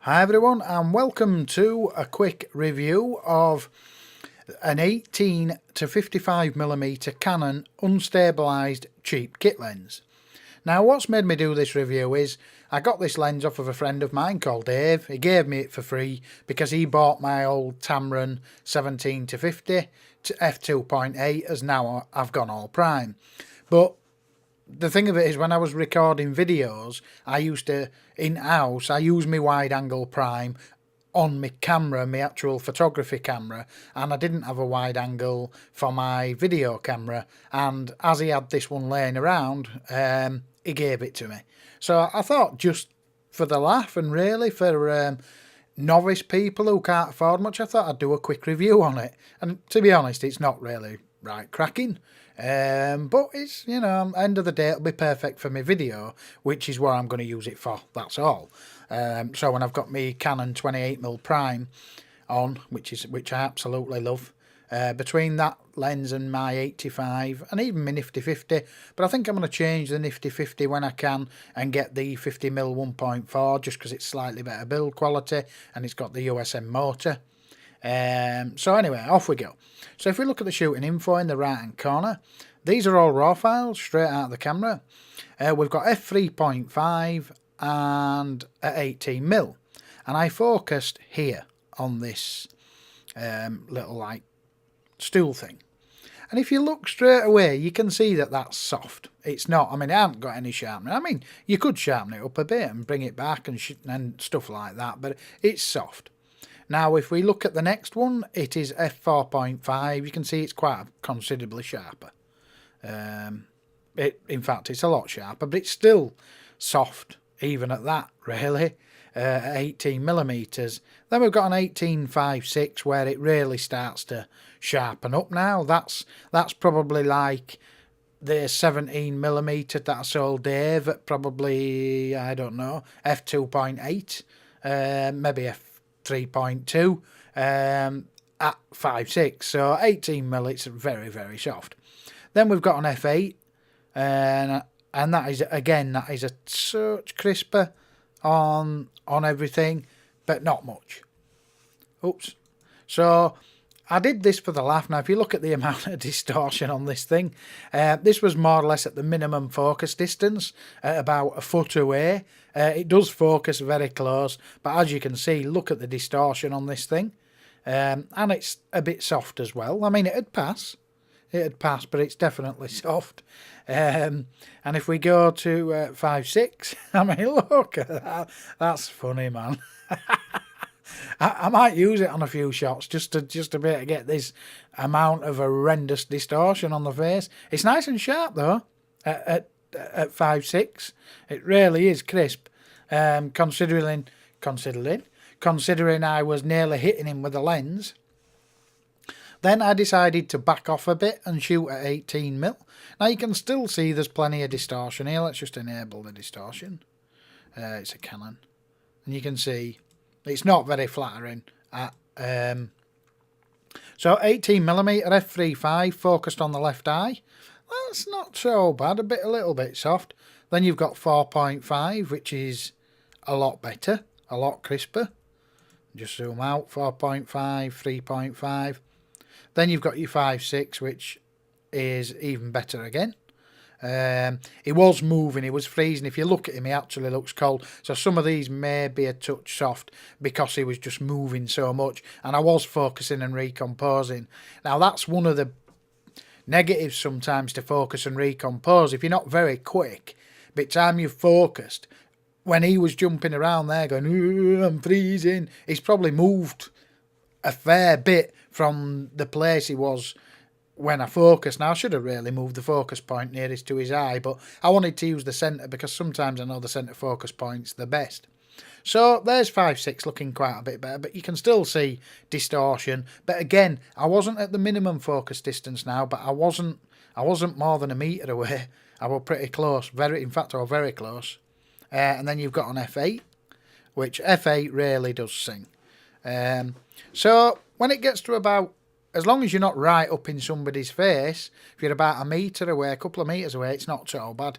Hi everyone, and welcome to a quick review of an 18 to 55mm Canon unstabilised cheap kit lens. Now what's made me do this review is I got this lens off of a friend of mine called Dave. He gave me it for free because he bought my old Tamron 17 to 50 to f2.8 as now I've gone all prime. But the thing of it is, when I was recording videos, I used to, in-house, I use my wide angle prime on my camera, my actual photography camera, and I didn't have a wide angle for my video camera, and as he had this one laying around, he gave it to me. So I thought, just for the laugh and really for novice people who can't afford much, I thought I'd do a quick review on it. And to be honest, it's not really right cracking. But it's, you know, end of the day it'll be perfect for my video, which is what I'm going to use it for, that's all. So when I've got my Canon 28mm prime on, which I absolutely love, between that lens and my 85 and even my nifty 50, but I think I'm going to change the nifty 50 when I can and get the 50mm 1.4 just because it's slightly better build quality and it's got the USM motor. So anyway, off we go. So if we look at the shooting info in the right hand corner, these are all raw files straight out of the camera. We've got f3.5 and at 18mm, and I focused here on this little like stool thing, and if you look straight away you can see that that's soft. It's not, I mean, it hasn't got any sharpening. I mean, you could sharpen it up a bit and bring it back and stuff like that, but it's soft. Now, if we look at the next one, it is f4.5. You can see it's quite considerably sharper. In fact, it's a lot sharper, but it's still soft, even at that, really, at 18mm. Then we've got an 18.56 where it really starts to sharpen up now. That's probably like the 17mm that I sold Dave at probably, I don't know, f2.8, maybe f3.2 at 5.6, so 18mm, it's very, very soft. Then we've got an f8, and that is, again, that is a touch crisper on everything, but not much. Oops. So I did this for the laugh. Now if you look at the amount of distortion on this thing, this was more or less at the minimum focus distance, at about a foot away. It does focus very close, but as you can see, look at the distortion on this thing, and it's a bit soft as well. I mean, it'd pass, but it's definitely soft. And if we go to 5.6, I mean, look at that. That's funny, man. I might use it on a few shots just to be able to get this amount of horrendous distortion on the face. It's nice and sharp though at 5.6. It really is crisp. Considering I was nearly hitting him with the lens. Then I decided to back off a bit and shoot at 18mm. Now you can still see there's plenty of distortion here. Let's just enable the distortion. It's a Canon, and you can see it's not very flattering. So 18mm f3.5 focused on the left eye. That's not so bad, a little bit soft. Then you've got 4.5, which is a lot better, a lot crisper. Just zoom out, 4.5, 3.5. Then you've got your 5.6, which is even better again. He was moving, he was freezing. If you look at him, he actually looks cold. So some of these may be a touch soft because he was just moving so much. And I was focusing and recomposing. Now that's one of the negatives sometimes to focus and recompose. If you're not very quick, by the time you've focused, when he was jumping around there going, "Ooh, I'm freezing," he's probably moved a fair bit from the place he was when I focused. Now I should have really moved the focus point nearest to his eye, but I wanted to use the centre because sometimes I know the centre focus point's the best. So there's 5.6 looking quite a bit better, but you can still see distortion. But again, I wasn't at the minimum focus distance now, but I wasn't more than a metre away. I was pretty close, in fact I was very close. And then you've got an f8, which f8 really does sing. So when it gets to about, as long as you're not right up in somebody's face, if you're about a metre away, a couple of metres away, it's not so bad.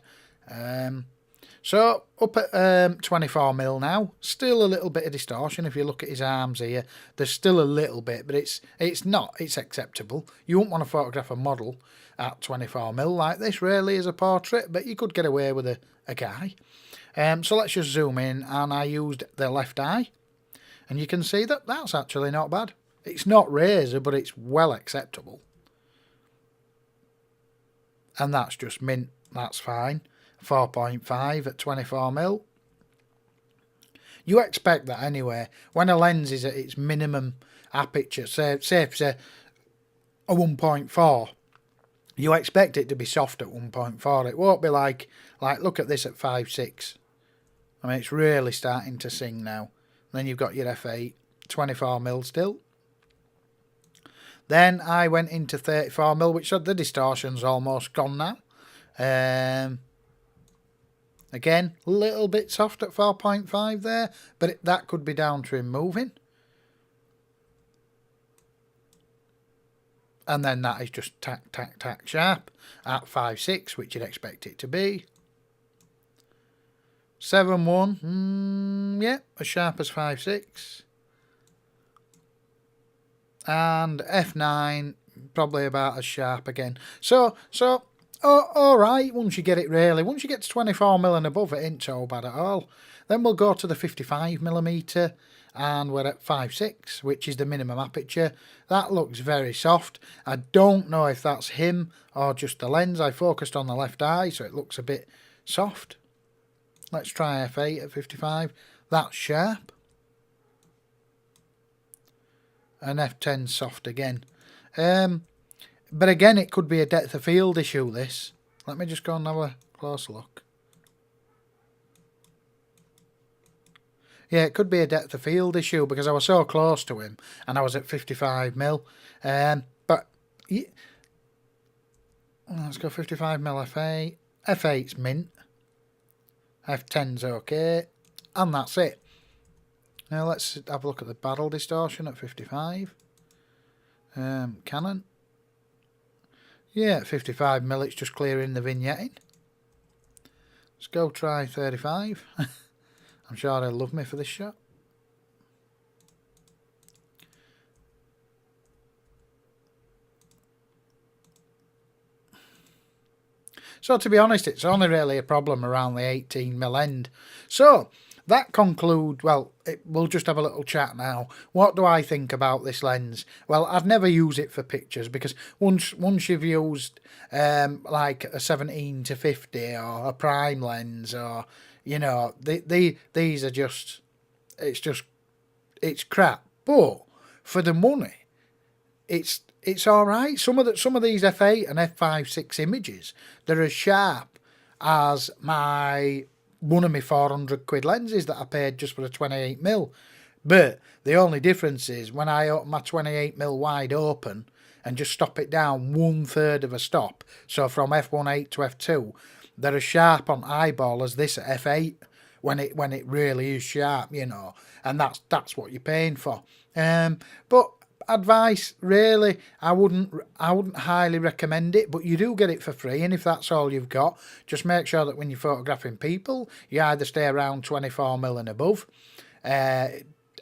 So up at 24mm now, still a little bit of distortion. If you look at his arms here, there's still a little bit, but it's acceptable. You wouldn't want to photograph a model at 24mm like this really as a portrait, but you could get away with a guy. So let's just zoom in, and I used the left eye, and you can see that that's actually not bad. It's not razor, but it's well acceptable. And that's just mint, that's fine. 4.5 at 24mm. You expect that anyway. When a lens is at its minimum aperture, say if it's a 1.4, you expect it to be soft at 1.4. It won't be like look at this at 5.6. I mean, it's really starting to sing now. Then you've got your f8, 24mm still. Then I went into 34mm, which the distortion's almost gone now. Again, a little bit soft at 4.5 there, but that could be down to him moving. And then that is just tack, tack, tack sharp at 5.6, which you'd expect it to be. 7.1, yeah, as sharp as 5.6. And f9, probably about as sharp again. So alright, once you get it really. Once you get to 24mm and above, it ain't so bad at all. Then we'll go to the 55mm, and we're at 5.6, which is the minimum aperture. That looks very soft. I don't know if that's him or just the lens. I focused on the left eye, so it looks a bit soft. Let's try f8 at 55. That's sharp. And f10 soft again. But again, it could be a depth of field issue, this. Let me just go and have a close look. Yeah, it could be a depth of field issue because I was so close to him and I was at 55mm. But yeah, let's go 55mm f8. F8's mint. F10's okay. And that's it. Now let's have a look at the barrel distortion at 55. Canon. Yeah, at 55mm it's just clearing the vignetting. Let's go try 35. I'm sure they'll love me for this shot. So to be honest, it's only really a problem around the 18mm end. So that concludes, well, we'll just have a little chat now. What do I think about this lens? Well, I'd never use it for pictures because once you've used like a 17 to 50 or a prime lens, or you know, these are just, it's crap. But for the money, it's all right. Some of these f8 and f5.6 images, they're as sharp as one of my 400 quid lenses that I paid just for a 28mm. But the only difference is when I open my 28mm wide open and just stop it down 1/3 of a stop, so from f1.8 to f2, they're as sharp on eyeball as this at f8 when it really is sharp, you know, and that's what you're paying for. But advice, really, I wouldn't highly recommend it, but you do get it for free, and if that's all you've got, just make sure that when you're photographing people, you either stay around 24mm and above,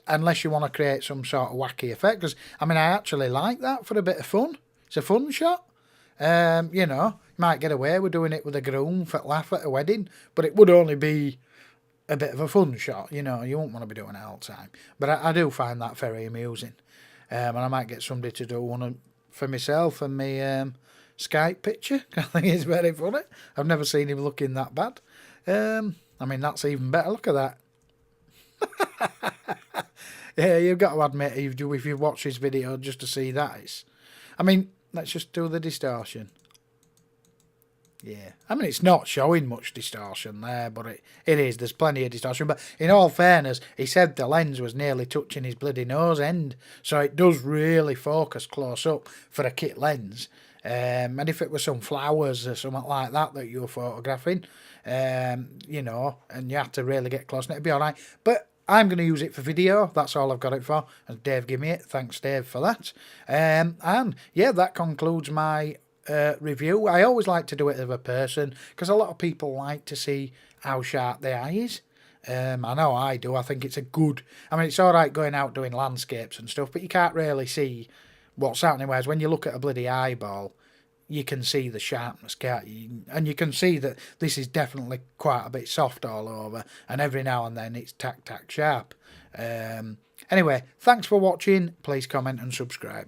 unless you want to create some sort of wacky effect, because I mean, I actually like that for a bit of fun. It's a fun shot. You know, you might get away with doing it with a groom for laugh at a wedding, but it would only be a bit of a fun shot, you know, you won't want to be doing it all the time. But I do find that very amusing. And I might get somebody to do one for myself and my Skype picture. I think it's very funny. I've never seen him looking that bad. I mean, that's even better. Look at that. Yeah, you've got to admit, if you've watched his video just to see that. I mean, let's just do the distortion. Yeah, I mean, it's not showing much distortion there, but it is. There's plenty of distortion. But in all fairness, he said the lens was nearly touching his bloody nose end. So it does really focus close up for a kit lens. And if it was some flowers or something like that you were photographing, you know, and you had to really get close, and it'd be all right. But I'm going to use it for video. That's all I've got it for. And Dave gave me it. Thanks, Dave, for that. And yeah, that concludes my review. I always like to do it of a person because a lot of people like to see how sharp the eye is. I know I do. I think it's a good... I mean, it's all right going out doing landscapes and stuff, but you can't really see what's happening. Whereas when you look at a bloody eyeball, you can see the sharpness, can't you? And you can see that this is definitely quite a bit soft all over, and every now and then it's tack sharp. Anyway, thanks for watching. Please comment and subscribe.